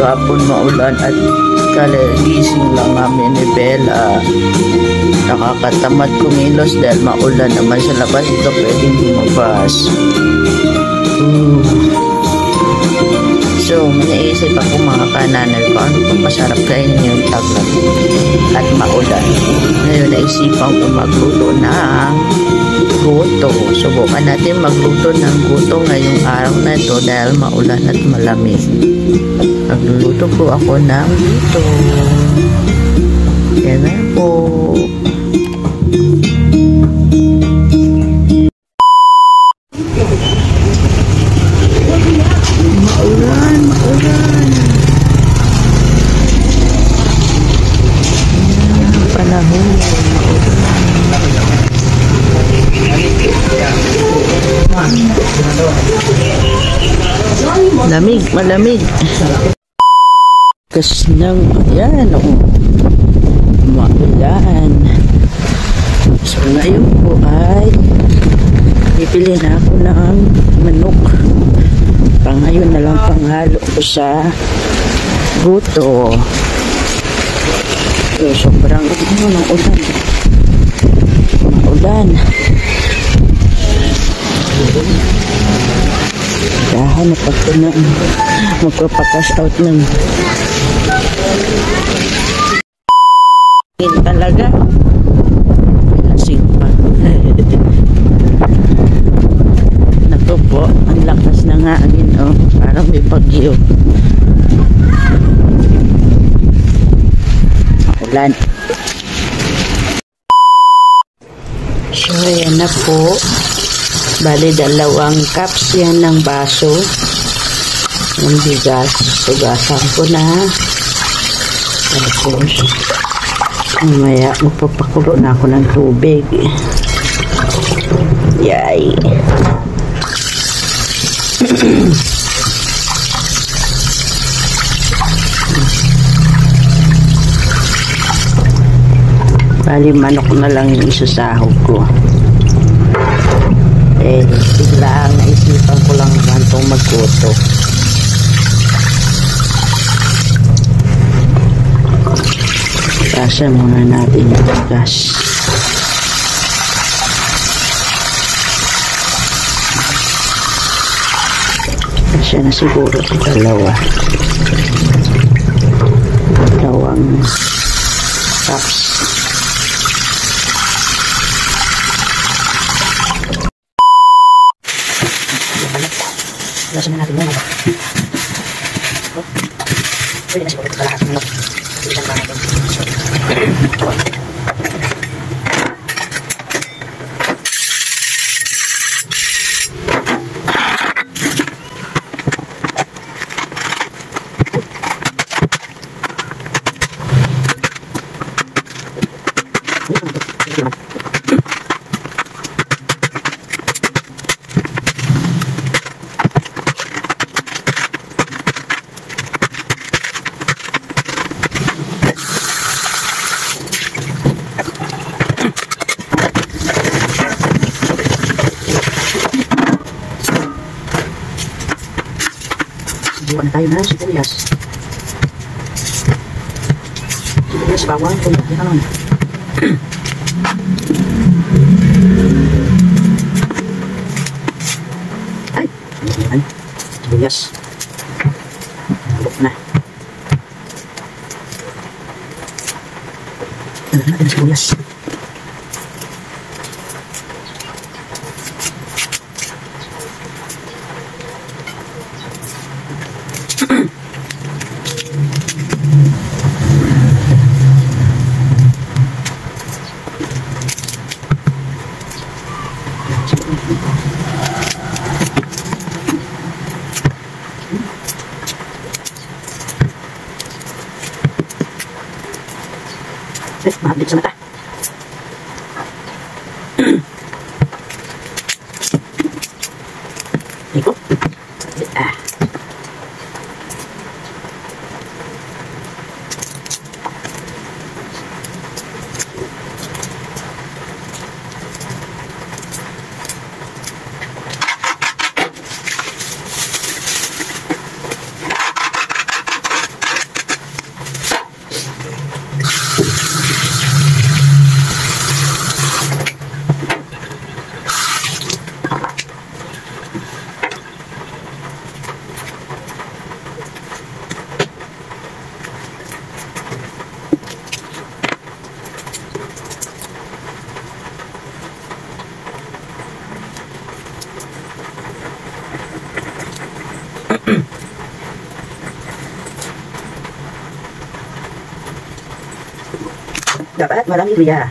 kahapon maulan at kalagising lang namin ni Bella. Nakakatamad kumilos dahil maulan naman sa labas. Ito pwedeng lumabas. So, naisip ako mga kananay ko, ano pang masarap kainin yung taglat at maulan. Ngayon, naisipan ko magluto ng goto. Subukan natin magluto ng goto ngayong araw na ito dahil maulan at malamig. Magluluto po ako ng goto. Yan na po. Malamig. Kasi nang, ayan, maulan. So, ngayon po ay bibili na ako ng manok. Ngayon na lang panghalo ko sa goto. So, sobrang ulan. Maulan. Hanap ako na magpapakas out ng talaga lasing pa. Nato po ang lakas ng hangin, oh, parang may bagyo. Ulan. So yan na po. Bali, 2 cups yan ng baso ng bigas. Tugasan ko na. Tapos, mamaya magpapakulo na ako ng tubig. Yay! Bali, manok na lang yung isasahog ko. Biglaan naisipan ko lang naman itong maggoto. Kasa muna natin yung gas. Kasi na siguro ito 2 cups. Lasan na natin muna. Pwede na siguro ito lahat ng manok. Bilisan pa natin. Buwan na tayo na sibuyas. Sibuyas, bawang, tumak, yan naman. Ay, sibuyas. Tulok na. Tulok natin ang sibuyas. Mahabit sa mata. Iko. Dapat maraming luya.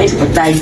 Ay, patay.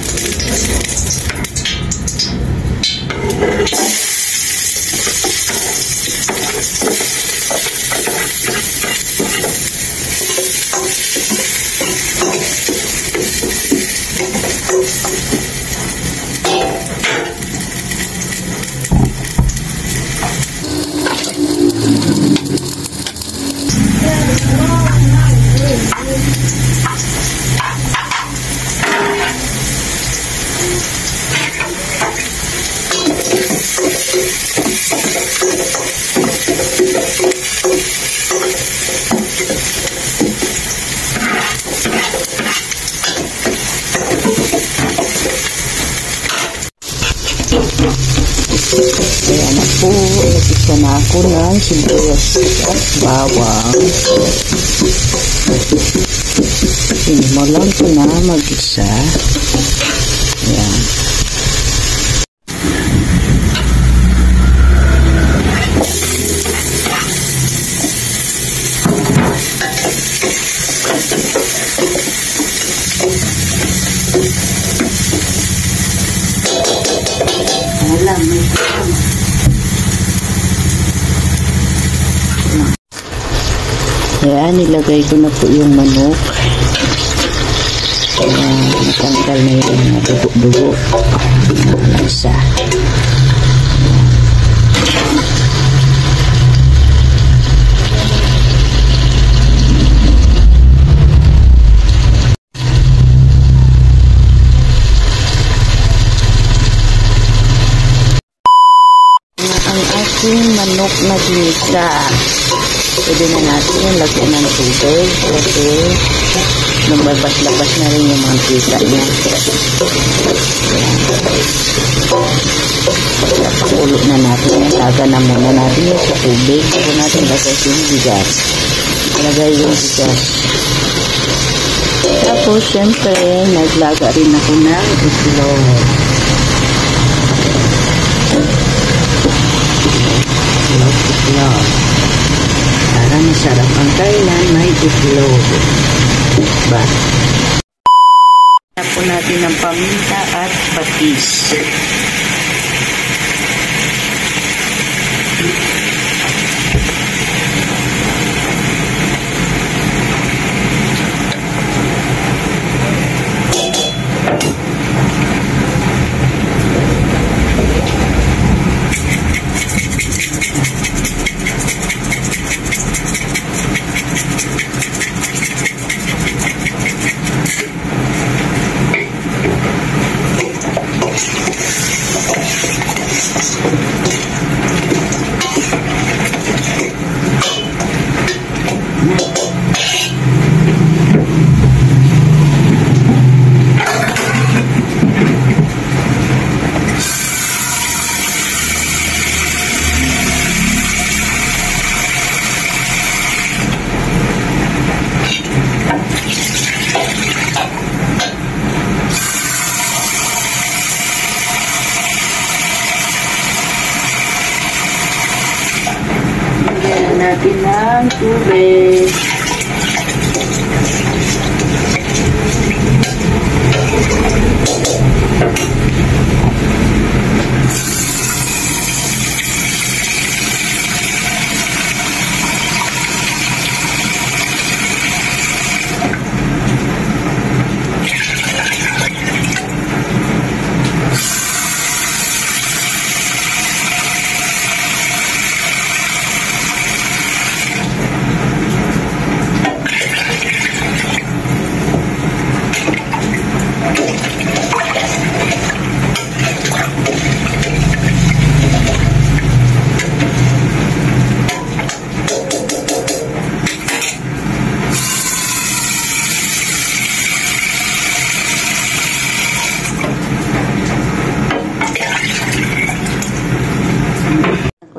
Kaya na po, nagisa na ako ng sibuyas at bawang. Sinimulan ko na mag-isa. Ayan. Ayan, nilagay ko na po yung manok. Ayan, natanggal na yung dugo-dugo. Isa. Ang aking manok na ginisa. Pwede na natin yung lagyan ng tubig kasi lumabas-labas na rin yung mantika niya. Ulo na natin yung laga na muna natin yung sa tubig. Bago natin lagay yung bigas. Lagay yung bigas. Tapos, syempre, naglaga rin ako ng itlog. Itlog. Para masarap ang kailan may itlog. Ba? Tapos natin ng paminta at patis. natin ng tubig.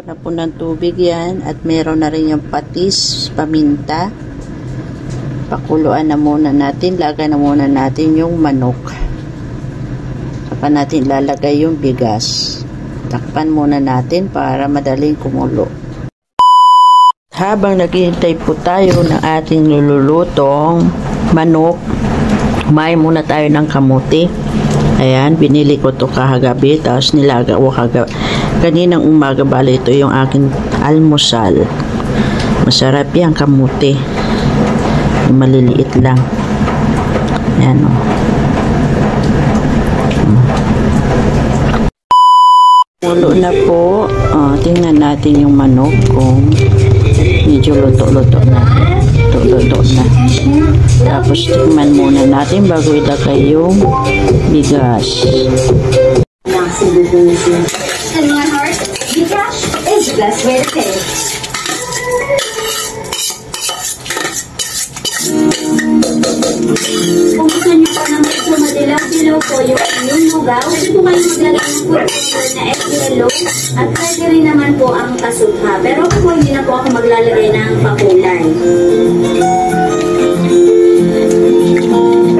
Na po ng tubig yan at meron na rin yung patis, paminta. Pakuluan na muna natin, lagay na muna natin yung manok. Saka natin lalagay yung bigas. Takpan muna natin para madaling kumulo. Habang naghihintay po tayo ng ating nilulutong manok, kumain muna tayo ng kamuti. Ayan, binili ko to kahagabi, tapos nilaga ko kaninang umaga. Bali, ito yung aking almusal. Masarap yan, kamuti. Maliliit lang. Ayan, o. Mulo na po. Tingnan natin yung manok kung medyo luto-luto na. Luto na. Tapos tingnan muna natin bago ilagay yung bigas. In my heart, Gcash is the best way to pay. Kung gusto niyo po na medyo madilaw-dilaw po yung inyong lugaw, pwede po kayo maglagay ng food color na extra yellow at pwede rin naman po ang kasutha. Pero po hindi na po ako maglalagay ng pakulay.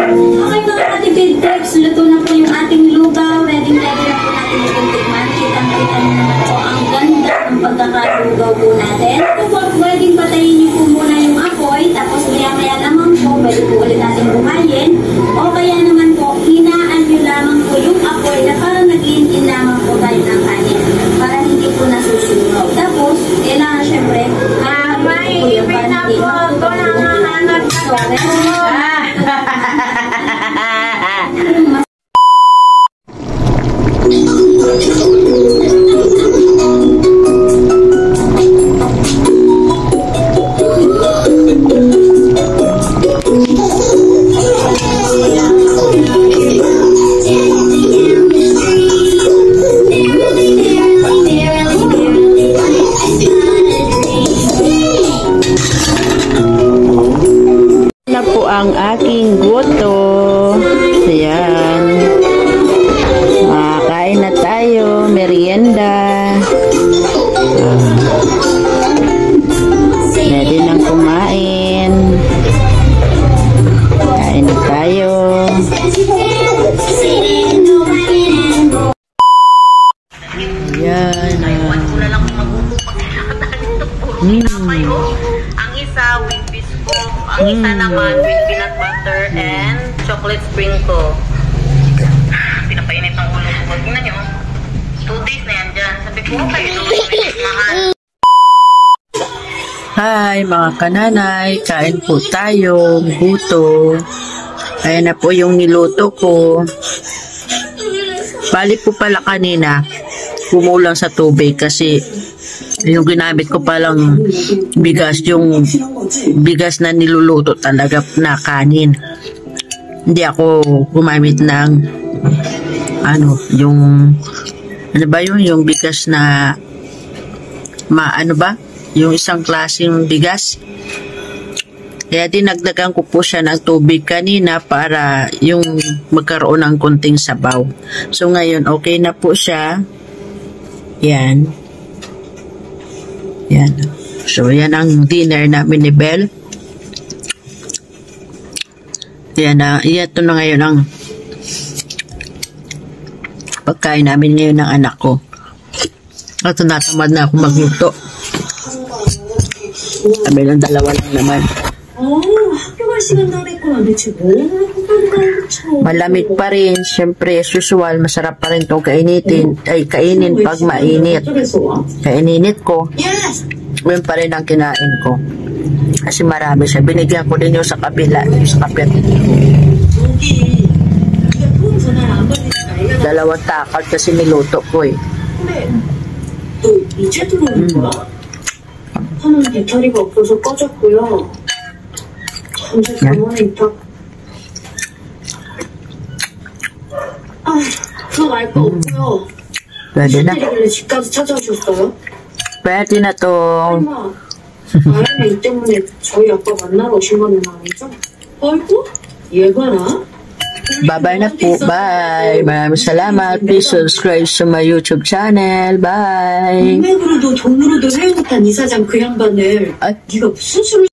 Okay mga katipid tips, luto na po yung ating lugaw. Ready na po natin yung tikman. Kitang-kita nyo naman po ang ganda ng pagkakalugaw po natin. Kung po pwedeng patayin niyo po muna yung apoy, tapos maya-maya naman po, pwede po ulit natin bumayin. O kaya naman po, hinaan nyo lamang po yung apoy na parang nag-iintin lamang po tayo ng kanin para hindi po nasusunog. Tapos, kailangan syempre, may pinapoto na nahanap na ang aking goto. Ayan. Kain na tayo. Merienda. Pwede nang kumain. Kain na tayo. Ayan. Ang isa with biscuit, ang isa naman with peanut butter and chocolate sprinkle. Pinapainit ang ulo ko. Tingnan nyo. 2 days na yan dyan. Sabi ko, okay, mahal. Hi mga kananay, kain po tayo, buto. Ayan na po yung niluto ko. Bali po pala kanina, kumulang sa tubig kasi yung ginamit ko palang bigas, yung bigas na niluluto talaga na kanin. Hindi ako gumamit ng ano ba yung bigas na yung isang klaseng bigas. Kaya dinagdagan ko po siya ng tubig kanina para yung magkaroon ng konting sabaw. So ngayon okay na po siya. Yan. Yan. So yan ang dinner namin ni Belle. Yan na, ito na ngayon ang pagkain namin ngayon ng anak ko. At natamad na ako magluto. Kami lang dalawa lang naman. 학교 갈 시간도 안 했구나. 대체 뭐 하는 거야? Malamig pa rin. Siyempre, as usual, masarap pa rin itong kainin pag mainit. Kaininit ko. Yes! Yun pa rin ang kinain ko. Kasi marami siya. Binigyan ko din yung sa kabila, yung sa kapit. 여기 네가 폰 전화를 안 받으니까 애가 Dalawang takal kasi niluto ko eh. 근데 너 이제 들어오는 거야? 하는 배터리가 없어서 꺼졌고요. 잠시 병원에 있다. 그거 알 거 없고요. Pwede 무슨 na. 일이길래 집까지 찾아오셨어요? Pwede na to. 설마 아연이 이 때문에 저희 아빠 만나러 오신 건 아니죠? 아이고 얘가나? Bye-bye na po. Bye. Maraming salamat. Please subscribe to my YouTube channel. Bye. 인맥으로도 돈으로도 해오못한 이사장 그 양반을 아. 네가 무슨 수를